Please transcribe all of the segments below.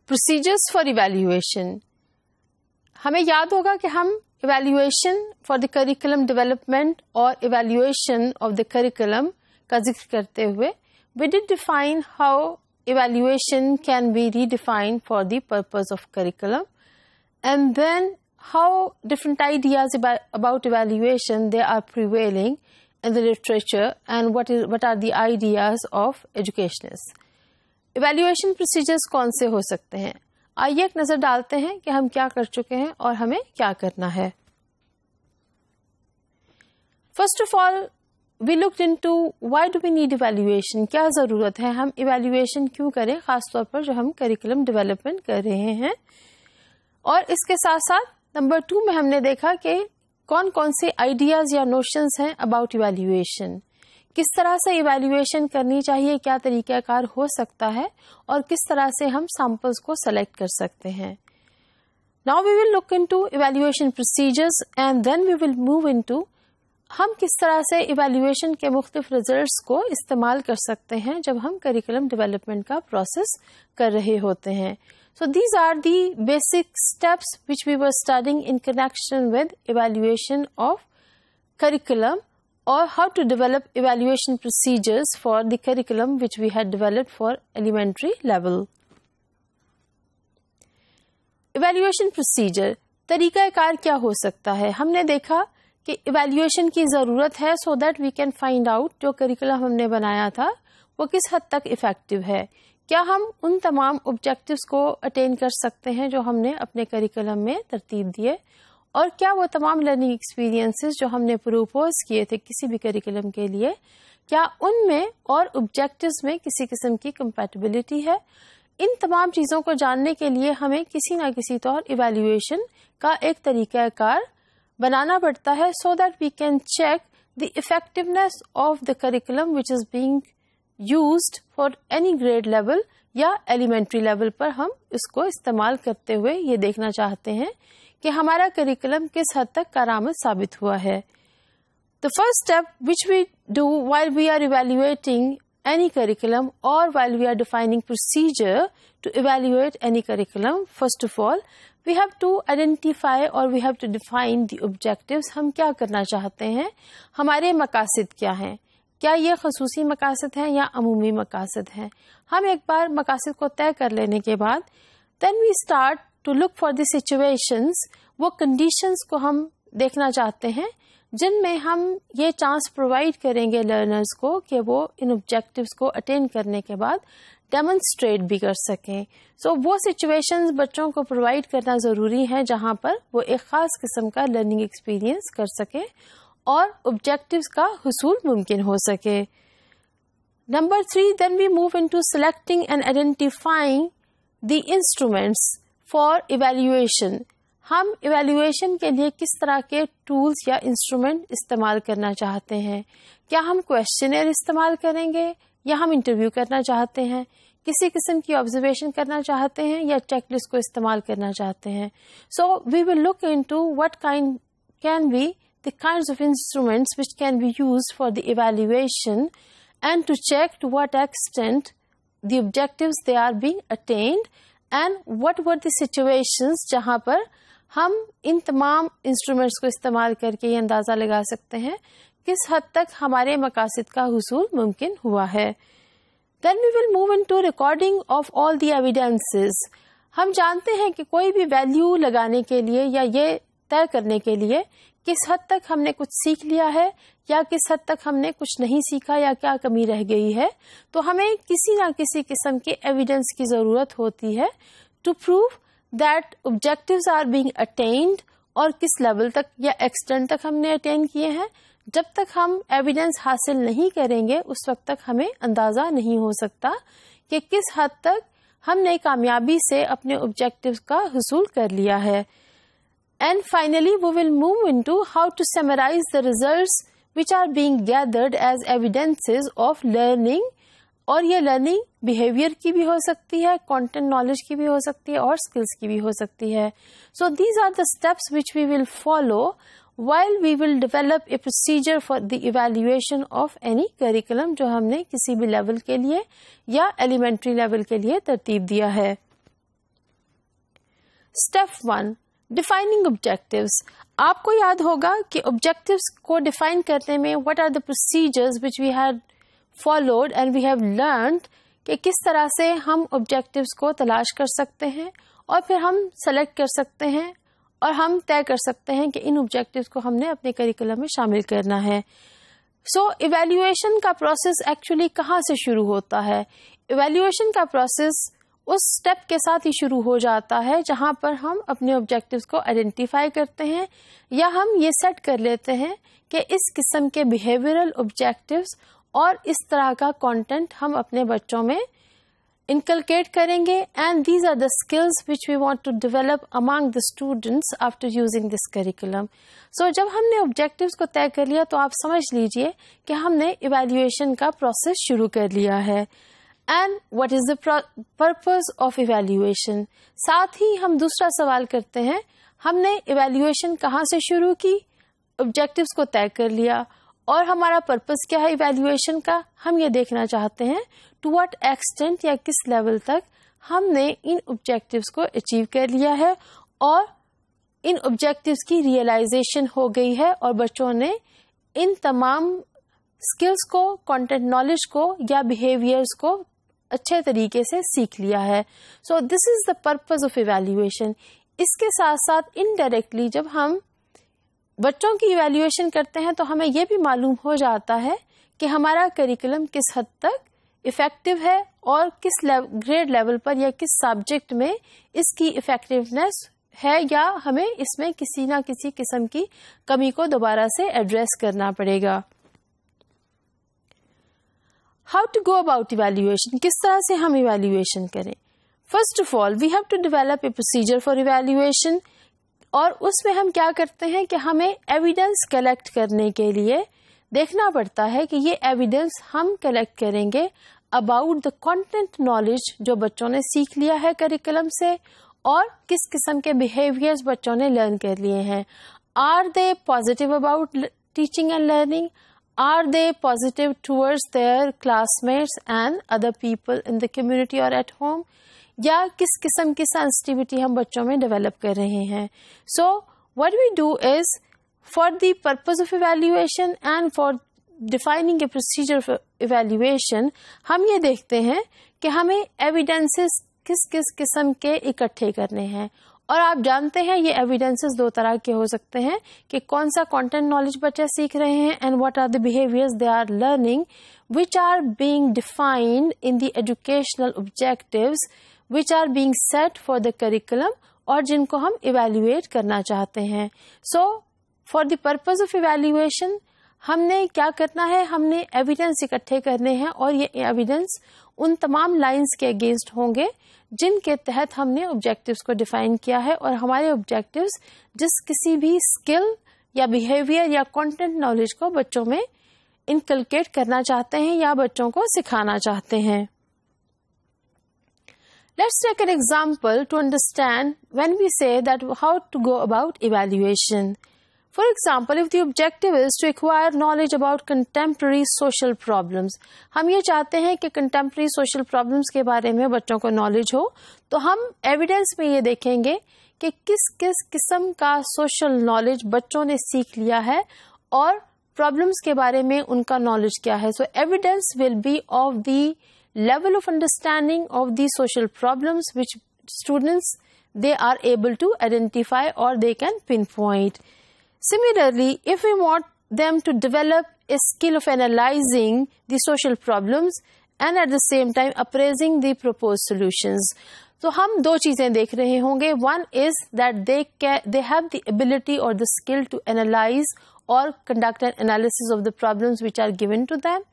Procedures for evaluation. ہمیں یاد ہوگا کہ ہم evaluation for the curriculum development اور evaluation of the curriculum کا ذکر کرتے ہوئے we did define how evaluation can be redefined for the purpose of curriculum, and then how different ideas about evaluation they are prevailing in the literature, and what are the ideas of educationists. Evaluation procedures کون سے ہو سکتے ہیں؟ آئیے ایک نظر ڈالتے ہیں کہ ہم کیا کر چکے ہیں اور ہمیں کیا کرنا ہے. First of all, we looked into why do we need evaluation. کیا ضرورت ہے ہم evaluation کیوں کریں، خاص طور پر جو ہم curriculum development کر رہے ہیں. اور اس کے ساتھ ساتھ نمبر 2 میں ہم نے دیکھا کہ کون کون سے آئیڈیاز یا نوشنز ہیں about evaluation. کس طرح سے ایویلیویشن کرنی چاہیے، کیا طریقہ کار ہو سکتا ہے، اور کس طرح سے ہم سیمپلز کو سلیکٹ کر سکتے ہیں. Now we will look into evaluation procedures and then we will move into ہم کس طرح سے ایویلیویشن کے مختلف ریزلٹس کو استعمال کر سکتے ہیں جب ہم کریکولم ڈیولپمنٹ کا پروسیس کر رہے ہوتے ہیں. So these are the basic steps which we were studying in connection with evaluation of curriculum, or how to develop evaluation procedures for the curriculum which we had developed for elementary level. Evaluation procedure طریقہ کار کیا ہو سکتا ہے؟ ہم نے دیکھا کہ evaluation کی ضرورت ہے so that we can find out جو کریکولم ہم نے بنایا تھا وہ کس حد تک افیکٹو ہے. کیا ہم ان تمام آبجیکٹیوز کو اٹین کر سکتے ہیں جو ہم نے اپنے کریکولم میں ترتیب دیے، اور کیا وہ تمام لرننگ ایکسپیرینسز جو ہم نے پروپوز کیے تھے کسی بھی کریکولم کے لیے، کیا ان میں اور آبجیکٹیوز میں کسی قسم کی کمپیٹیبلٹی ہے. ان تمام چیزوں کو جاننے کے لیے ہمیں کسی نہ کسی طور ایویلیویشن کا ایک طریقہ کار بنانا پڑتا ہے so that we can check the effectiveness of the curriculum which is being used for any grade level یا elementary level پر ہم اس کو استعمال کرتے ہوئے یہ دیکھنا چاہتے ہیں کہ ہمارا کریکولم کس حد تک کارآمد ثابت ہوا ہے. The first step which we do while we are evaluating any curriculum or while we are defining procedure to evaluate any curriculum, first of all, we have to identify or we have to define the objectives. ہم کیا کرنا چاہتے ہیں، ہمارے مقاصد کیا ہیں، کیا یہ خصوصی مقاصد ہیں یا عمومی مقاصد ہیں. ہم ایک بار مقاصد کو طے کر لینے کے بعد then we start to look for the situations، وہ conditions کو ہم دیکھنا چاہتے ہیں جن میں ہم یہ چانس پرووائڈ کریں گے لرنرز کو کہ وہ ان آبجیکٹیوز کو اٹین کرنے کے بعد ڈیمونسٹریٹ بھی کر سکیں. سو وہ سچویشنز بچوں کو پرووائڈ کرنا ضروری ہے جہاں پر وہ ایک خاص قسم کا لرننگ ایکسپیرئنس کر سکیں اور آبجیکٹیوز کا حصول ممکن ہو سکے. Number 3 then we move into selecting and identifying the instruments for evaluation. ہم ایویلیویشن کے لیے کس طرح کے ٹولز یا انسٹرومنٹ استعمال کرنا چاہتے ہیں. کیا ہم کویشچنر استعمال کریں گے یا ہم انٹرویو کرنا چاہتے ہیں، کسی قسم کی آبزرویشن کرنا چاہتے ہیں یا چیک لسٹ کو استعمال کرنا چاہتے ہیں. So we will look into what can be the kinds of instruments which can be used for the evaluation and to check to what extent the objectives they are being attained and what were the situations جہاں پر ہم ان تمام instruments کو استعمال کر کے یہ اندازہ لگا سکتے ہیں کس حد تک ہمارے مقاصد کا حصول ممکن ہوا ہے. Then we will move into recording of all the evidences. ہم جانتے ہیں کہ کوئی بھی ویلیو لگانے کے لیے یا یہ طے کرنے کے لیے کس حد تک ہم نے کچھ سیکھ لیا ہے یا کس حد تک ہم نے کچھ نہیں سیکھا یا کیا کمی رہ گئی ہے، تو ہمیں کسی نہ کسی قسم کے ایویڈنس کی ضرورت ہوتی ہے to prove that objectives are being attained, اور کس لیول تک یا ایکسٹینٹ تک ہم نے اٹین کیے ہیں. جب تک ہم ایویڈنس حاصل نہیں کریں گے اس وقت تک ہمیں اندازہ نہیں ہو سکتا کہ کس حد تک ہم نے کامیابی سے اپنے آبجیکٹیوز کا حصول کر لیا ہے. And finally, we will move into how to summarize the results which are being gathered as evidences of learning. اور یہ لرننگ بیہیویئر کی بھی ہو سکتی ہے، کانٹینٹ نالج کی بھی ہو سکتی ہے اور اسکلس کی بھی ہو سکتی ہے. So these are the steps which we will follow while we will develop a procedure for the evaluation of any curriculum جو ہم نے کسی بھی لیول کے لیے یا ایلیمنٹری لیول کے لیے ترتیب دیا ہے. Step 1, Defining Objectives. آپ کو یاد ہوگا کہ objectives کو define کرنے میں what are the procedures which we had followed and we have learned کہ کس طرح سے ہم objectives کو تلاش کر سکتے ہیں اور پھر ہم select کر سکتے ہیں اور ہم طے کر سکتے ہیں کہ ان objectives کو ہم نے اپنے کریکولم میں شامل کرنا ہے. سو ایویلیویشن کا پروسیس ایکچولی کہاں سے شروع ہوتا ہے؟ ایویلیویشن کا پروسیس اس سٹیپ کے ساتھ ہی شروع ہو جاتا ہے جہاں پر ہم اپنے آبجیکٹیوز کو آئیڈینٹیفائی کرتے ہیں یا ہم یہ سیٹ کر لیتے ہیں کہ اس قسم کے بیہیویئرل آبجیکٹیوز اور اس طرح کا کانٹینٹ ہم اپنے بچوں میں انکلکیٹ کریں گے. And these are the skills which we want to develop among the students after using this curriculum. So جب ہم نے آبجیکٹیوز کو طے کر لیا تو آپ سمجھ لیجئے کہ ہم نے ایویلیویشن کا پروسیس شروع کر لیا ہے. And what is the purpose of evaluation. ساتھ ہی ہم دوسرا سوال کرتے ہیں ہم نے ایویلیویشن کہاں سے شروع کی؟ آبجیکٹیوز کو طے کر لیا اور ہمارا پرپز کیا ہے ایویلیویشن کا؟ ہم یہ دیکھنا چاہتے ہیں ٹو واٹ ایکسٹینٹ یا کس لیول تک ہم نے ان آبجیکٹیوز کو اچیو کر لیا ہے اور ان آبجیکٹیوز کی ریئلائزیشن ہو گئی ہے اور بچوں نے ان تمام اسکلس کو، کانٹینٹ نالج کو یا بیہیویئرز کو اچھے طریقے سے سیکھ لیا ہے. سو دس از دا پرپز آف ایویلیویشن. اس کے ساتھ ساتھ انڈائریکٹلی جب ہم بچوں کی ایویلیویشن کرتے ہیں تو ہمیں یہ بھی معلوم ہو جاتا ہے کہ ہمارا کریکولم کس حد تک افیکٹو ہے اور کس گریڈ لیول پر یا کس سبجیکٹ میں اس کی افیکٹونیس ہے یا ہمیں اس میں کسی نہ کسی قسم کی کمی کو دوبارہ سے ایڈریس کرنا پڑے گا. How to go about evaluation. کس طرح سے ہم ایویلیویشن کریں؟ First of all we have to develop a procedure for evaluation. اور اس میں ہم کیا کرتے ہیں کہ ہمیں ایویڈینس کلیکٹ کرنے کے لیے دیکھنا پڑتا ہے کہ یہ ایویڈینس ہم کلیکٹ کریں گے اباؤٹ دا کانٹینٹ نالج جو بچوں نے سیکھ لیا ہے کریکولم سے اور کس قسم کے بیہیویئرز بچوں نے لرن کر لیے ہیں. Are they positive about teaching and learning? Are they positive towards their classmates and other people in the community or at home? یا کس قسم کی سینسٹیوٹی ہم بچوں میں ڈیولپ کر رہے ہیں. So what we do is for the purpose of evaluation and for defining a procedure for evaluation ہم یہ دیکھتے ہیں کہ ہمیں ایویڈینسز کس کس قسم کے اکٹھے کرنے ہیں. اور آپ جانتے ہیں یہ ایویڈینسز دو طرح کے ہو سکتے ہیں کہ کون سا کانٹینٹ نالج بچے سیکھ رہے ہیں and what are the behaviours they are learning which are being defined in the educational objectives which are being set for the curriculum اور جن کو ہم ایویلیویٹ کرنا چاہتے ہیں. So for the purpose of evaluation ہم نے کیا کرنا ہے؟ ہم نے ایویڈینس اکٹھے کرنے ہیں اور یہ ایویڈینس ان تمام لائنز کے اگینسٹ ہوں گے جن کے تحت ہم نے آبجیکٹیوز کو ڈیفائن کیا ہے اور ہمارے آبجیکٹیوز جس کسی بھی اسکل یا بیہیویئر یا کانٹینٹ نالج کو بچوں میں انکلکیٹ کرنا چاہتے ہیں یا بچوں کو سکھانا چاہتے ہیں. Let's take an example to understand when we say that how to go about evaluation. For example, if the objective is to acquire knowledge about contemporary social problems, ہم یہ چاہتے ہیں کہ contemporary social problems کے بارے میں بچوں کو knowledge ہو تو ہم ایویڈینس میں یہ دیکھیں گے کہ کس کس قسم کا social knowledge بچوں نے سیکھ لیا ہے اور problems کے بارے میں ان کا knowledge کیا ہے. So evidence will be of the level of understanding of the social problems which students they are able to identify or they can pinpoint. Similarly, if we want them to develop a skill of analyzing the social problems and at the same time appraising the proposed solutions, تو ہم دو چیزیں دیکھ رہے ہوں گے. One is that they have the ability or the skill to analyze or conduct an analysis of the problems which are given to them.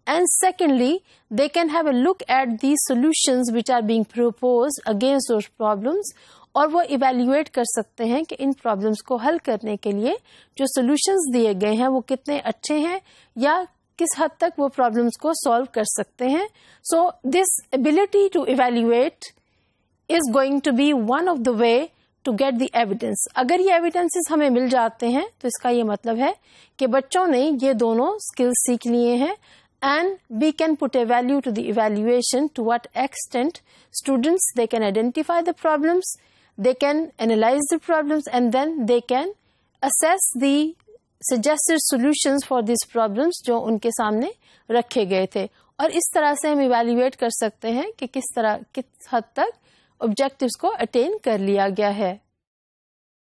And secondly, they can have a look at the solutions which are being proposed against those problems اور وہ evaluate کر سکتے ہیں کہ ان problems کو حل کرنے کے لیے جو سولوشنز دیے گئے ہیں وہ کتنے اچھے ہیں یا کس حد تک وہ پرابلمس کو سالو کر سکتے ہیں. So this ability to evaluate is going to be one of the way to get the evidence. اگر یہ ایویڈینسز ہمیں مل جاتے ہیں تو اس کا یہ مطلب ہے کہ بچوں نے یہ دونوں اسکلز سیکھ لیے ہیں and we can put a value to the evaluation to what extent students they can identify the problems, they can analyze the problems and then they can assess the suggested solutions for these problems جو ان کے سامنے رکھے گئے تھے. اور اس طرح سے ہم ایویلیویٹ کر سکتے ہیں کہ کس حد تک آبجیکٹیوز کو اٹین کر لیا گیا ہے.